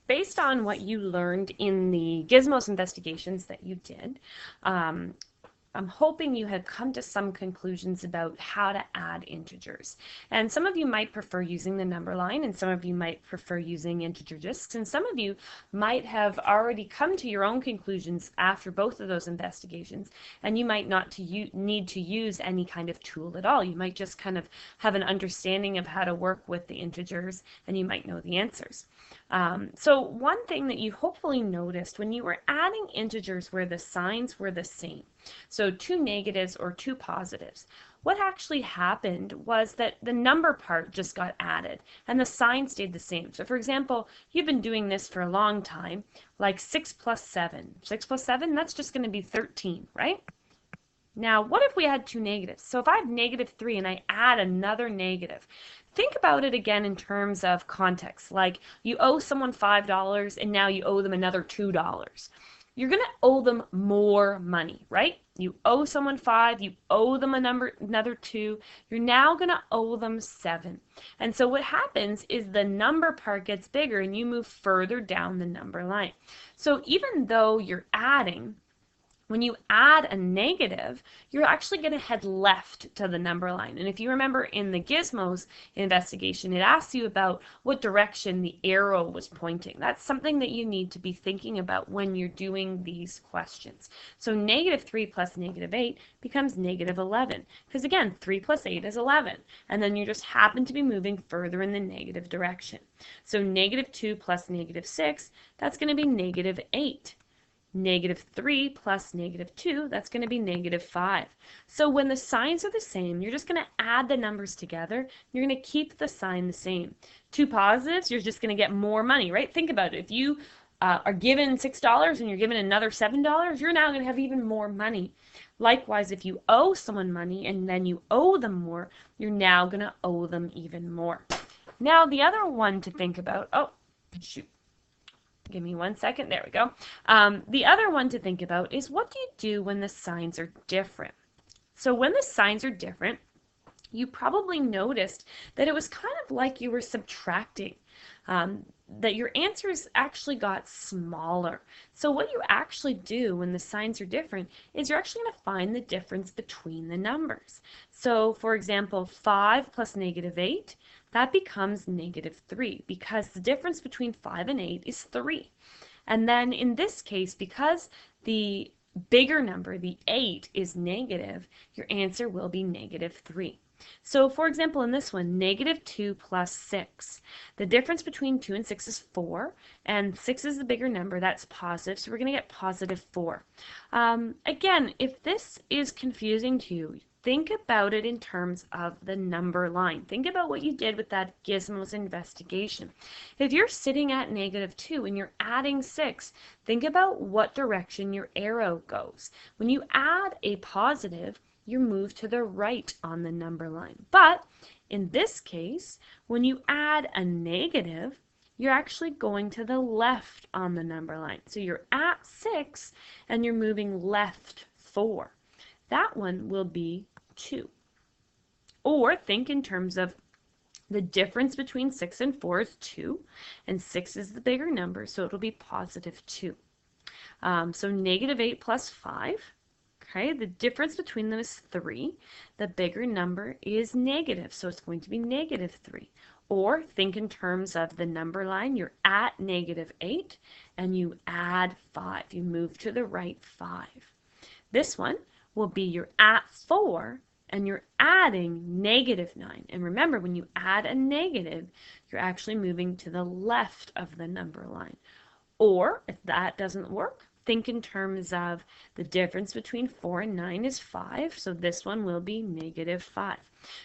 based on what you learned in the Gizmos investigations that you did, I'm hoping you have come to some conclusions about how to add integers. And some of you might prefer using the number line, and some of you might prefer using integer discs, and some of you might have already come to your own conclusions after both of those investigations, and you might not need to use any kind of tool at all. You might just kind of have an understanding of how to work with the integers, and you might know the answers. So one thing that you hopefully noticed when you were adding integers where the signs were the same, so two negatives or two positives, what actually happened was that the number part just got added and the sign stayed the same. So for example, you've been doing this for a long time, like 6 plus 7. 6 plus 7, that's just going to be 13, right? Now, what if we had two negatives? So if I have -3 and I add another negative, think about it again in terms of context. Like you owe someone $5 and now you owe them another $2. You're going to owe them more money, right? You owe someone 5, you owe them another 2, you're now going to owe them 7. And so what happens is the number part gets bigger and you move further down the number line. So even though you're adding, when you add a negative, you're actually going to head left to the number line. And if you remember in the Gizmos investigation, it asks you about what direction the arrow was pointing. That's something that you need to be thinking about when you're doing these questions. So -3 plus -8 becomes -11, because again, 3 plus 8 is 11. And then you just happen to be moving further in the negative direction. So -2 plus -6, that's going to be -8. -3 plus -2, that's going to be -5. So when the signs are the same, you're just going to add the numbers together. You're going to keep the sign the same. Two positives, you're just going to get more money, right? Think about it. If you are given $6 and you're given another $7, you're now going to have even more money. Likewise, if you owe someone money and then you owe them more, you're now going to owe them even more. Now, the other one to think about, oh, shoot. Give me 1 second. There we go. The other one to think about is what do you do when the signs are different? So when the signs are different, you probably noticed that it was kind of like you were subtracting, that your answers actually got smaller. So what you actually do when the signs are different is you're actually going to find the difference between the numbers. So for example, 5 plus -8, that becomes -3 because the difference between 5 and 8 is 3. And then in this case, because the bigger number, the 8, is negative, your answer will be -3. So for example, in this one, -2 plus 6. The difference between 2 and 6 is 4, and 6 is the bigger number, that's positive, so we're going to get +4. Again, if this is confusing to you, think about it in terms of the number line. Think about what you did with that Gizmos investigation. If you're sitting at -2 and you're adding 6, think about what direction your arrow goes. When you add a positive, you move to the right on the number line. But in this case, when you add a negative, you're actually going to the left on the number line. So you're at 6 and you're moving left 4. That one will be 2. Or think in terms of the difference between 6 and 4 is 2, and 6 is the bigger number, so it'll be +2. So -8 plus 5, okay, the difference between them is 3. The bigger number is negative, so it's going to be -3. Or think in terms of the number line, you're at -8, and you add 5. You move to the right 5. This one will be you're at 4, and you're adding -9. And remember, when you add a negative, you're actually moving to the left of the number line. Or if that doesn't work, think in terms of the difference between 4 and 9 is 5, so this one will be -5.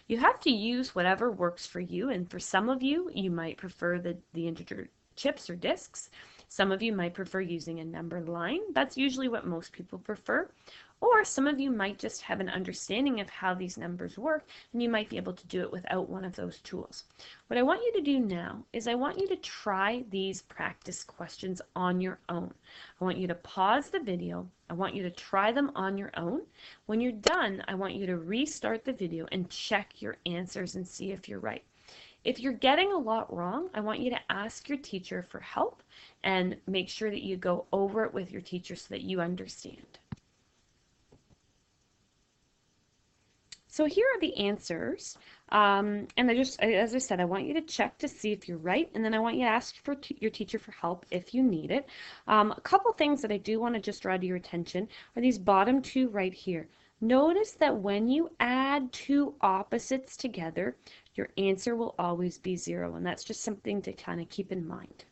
You have to use whatever works for you, and for some of you, you might prefer the integer chips or discs. Some of you might prefer using a number line. That's usually what most people prefer. Or some of you might just have an understanding of how these numbers work, and you might be able to do it without one of those tools. What I want you to do now is I want you to try these practice questions on your own. I want you to pause the video. I want you to try them on your own. When you're done, I want you to restart the video and check your answers and see if you're right. If you're getting a lot wrong, I want you to ask your teacher for help and make sure that you go over it with your teacher so that you understand. So here are the answers. And as I said, I want you to check to see if you're right, and then I want you to ask for your teacher for help if you need it. A couple things that I do want to just draw to your attention are these bottom two right here. Notice that when you add two opposites together, your answer will always be 0, and that's just something to kind of keep in mind.